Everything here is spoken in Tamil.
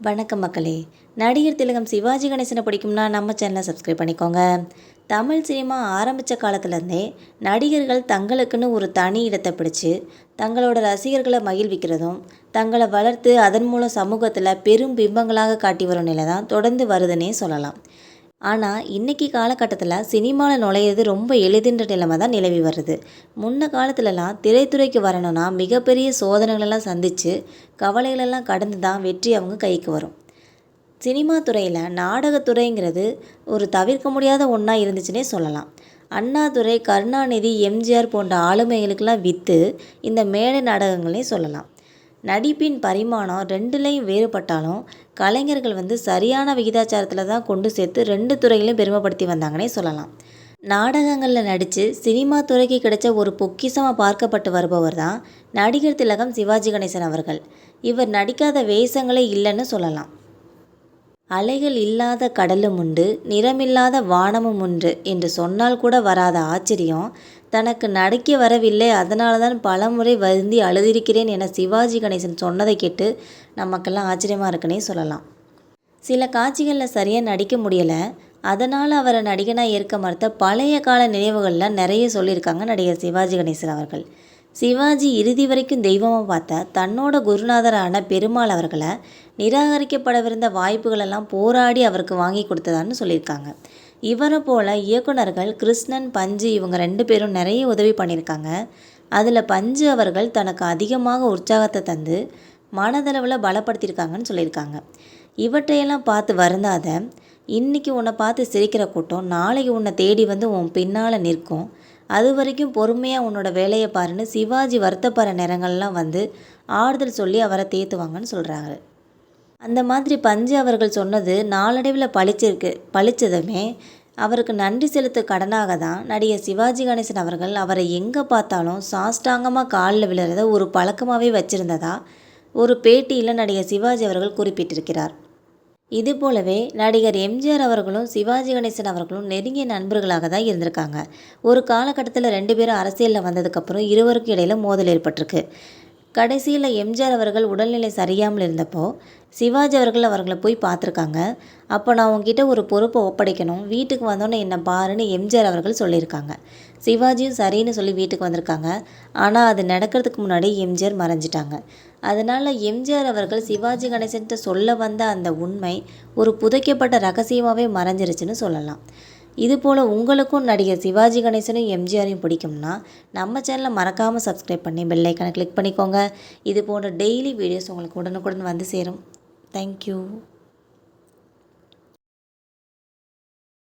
வணக்கம் மக்களே. நடிகர் திலகம் சிவாஜி கணேசனை பிடிக்கும்னா நம்ம சேனலை சப்ஸ்கிரைப் பண்ணிக்கோங்க. தமிழ் சினிமா ஆரம்பித்த காலத்துலேருந்தே நடிகர்கள் தங்களுக்குன்னு ஒரு தனி இடத்தை பிடிச்சி தங்களோட ரசிகர்களை மகிழ்விக்கிறதும் தங்களை வளர்த்து அதன் மூலம் சமூகத்தில் பெரும் பிம்பங்களாக காட்டி வரும் நிலை தான் தொடர்ந்து வருதுன்னே சொல்லலாம். ஆனால் இன்றைக்கி காலகட்டத்தில் சினிமாவில் நுழையிறது ரொம்ப எளிதுன்ற நிலைமை தான் நிலவி வருது. முன்ன காலத்துலலாம் திரைத்துறைக்கு வரணும்னா மிகப்பெரிய சோதனைகளெல்லாம் சந்தித்து கவலைகளெல்லாம் கடந்து தான் வெற்றி அவங்க கைக்கு வரும். சினிமா துறையில் நாடகத்துறைங்கிறது ஒரு தவிர்க்க முடியாத ஒன்றா இருந்துச்சுன்னே சொல்லலாம். அண்ணாதுரை, கருணாநிதி, எம்ஜிஆர் போன்ற ஆளுமைகளுக்கெல்லாம் விற்று இந்த மேடை நாடகங்களே சொல்லலாம். நடிப்பின் பரிமாணம் ரெண்டுலேயும் வேறுபட்டாலும் கலைஞர்கள் சரியான விகிதாச்சாரத்தில் தான் கொண்டு சேர்த்து ரெண்டு துறைகளையும் பெருமைப்படுத்தி வந்தாங்கன்னே சொல்லலாம். நாடகங்களில் நடித்து சினிமா துறைக்கு கிடைச்ச ஒரு பொக்கிஷமாக பார்க்கப்பட்டு வருபவர் தான் நடிகர் திலகம் சிவாஜி கணேசன் அவர்கள். இவர் நடிக்காத வேஷங்களே இல்லைன்னு சொல்லலாம். அலைகள் இல்லாத கடலும் உண்டு, நிறமில்லாத வானமும் உண்டு என்று சொன்னால் கூட வராத ஆச்சரியம் தனக்கு நடிக்க வரவில்லை, அதனால தான் பலமுறை வருந்தி அழுதிருக்கிறேன் என சிவாஜி கணேசன் சொன்னதை கேட்டு நமக்கெல்லாம் ஆச்சரியமாக இருக்குன்னே சொல்லலாம். சில காட்சிகளில் சரியாக நடிக்க முடியலை, அதனால் அவரை நடிகனாக ஏற்க மறுத்த பழைய கால நினைவுகள்லாம் நிறைய சொல்லியிருக்காங்க நடிகர் சிவாஜி கணேசன் அவர்கள். சிவாஜி இறுதி வரைக்கும் தெய்வமாக பார்த்த தன்னோட குருநாதரான பெருமாள் அவர்களை நிராகரிக்கப்படவிருந்த வாய்ப்புகளெல்லாம் போராடி அவருக்கு வாங்கி கொடுத்ததான்னு சொல்லியிருக்காங்க. இவரை போல் இயக்குனர்கள் கிருஷ்ணன், பஞ்சு இவங்க 2 பேரும் நிறைய உதவி பண்ணியிருக்காங்க. அதில் பஞ்சு அவர்கள் தனக்கு அதிகமாக உற்சாகத்தை தந்து மனதளவில் பலப்படுத்தியிருக்காங்கன்னு சொல்லியிருக்காங்க. இவற்றையெல்லாம் பார்த்து வருந்தாத, இன்றைக்கி உன்னை பார்த்து சிரிக்கிற கூட்டம் நாளைக்கு உன்னை தேடி வந்து உன் பின்னால் நிற்கும், அது வரைக்கும் பொறுமையாக உன்னோட வேலையை பாருன்னு சிவாஜி வருத்தப்படுற நேரங்கள்லாம் ஆறுதல் சொல்லி அவரை தேத்துவாங்கன்னு சொல்கிறாங்க. அந்த மாதிரி பஞ்சு அவர்கள் சொன்னது நாளடைவில் பளிச்சதுமே அவருக்கு நன்றி செலுத்த கடனாக தான் நடிகர் சிவாஜி கணேசன் அவர்கள் அவரை எங்கே பார்த்தாலும் சாஷ்டாங்கமாக காலில் விழுறத ஒரு பழக்கமாகவே வச்சுருந்ததா ஒரு பேட்டியில் நடிகர் சிவாஜி அவர்கள் குறிப்பிட்டிருக்கிறார். இது போலவே நடிகர் எம்ஜிஆர் அவர்களும் சிவாஜி கணேசன் அவர்களும் நெருங்கிய நண்பர்களாக தான் இருந்திருக்காங்க. ஒரு காலகட்டத்தில் 2 பேரும் அரசியலில் வந்ததுக்கப்புறம் இருவருக்கும் இடையில் மோதல் ஏற்பட்டிருக்கு. கடைசியில் எம்ஜிஆர் அவர்கள் உடல்நிலை சரியாமல் இருந்தப்போ சிவாஜி அவர்களை போய் பார்த்துருக்காங்க. அப்போ நான் உங்ககிட்ட ஒரு பொறுப்பை ஒப்படைக்கணும், வீட்டுக்கு வந்தோன்னே என்னை பாருன்னு எம்ஜிஆர் அவர்கள் சொல்லியிருக்காங்க. சிவாஜியும் சரின்னு சொல்லி வீட்டுக்கு வந்திருக்காங்க. ஆனால் அது நடக்கிறதுக்கு முன்னாடி எம்ஜிஆர் மறைஞ்சிட்டாங்க. அதனால் எம்ஜிஆர் அவர்கள் சிவாஜி கணேசன்கிட்ட சொல்ல வந்த அந்த உண்மை ஒரு புதைக்கப்பட்ட ரகசியமாகவே மறைஞ்சிருச்சுன்னு சொல்லலாம். இதுபோல் உங்களுக்கும் நடிகர் சிவாஜி கணேசனும் எம்ஜிஆரையும் பிடிக்கும்னா நம்ம சேனலை மறக்காமல் சப்ஸ்கிரைப் பண்ணி பெல் ஐக்கானை கிளிக் பண்ணிக்கோங்க. இது போன்ற டெய்லி வீடியோஸ் உங்களுக்கு உடனுக்குடன் வந்து சேரும். தேங்க்யூ.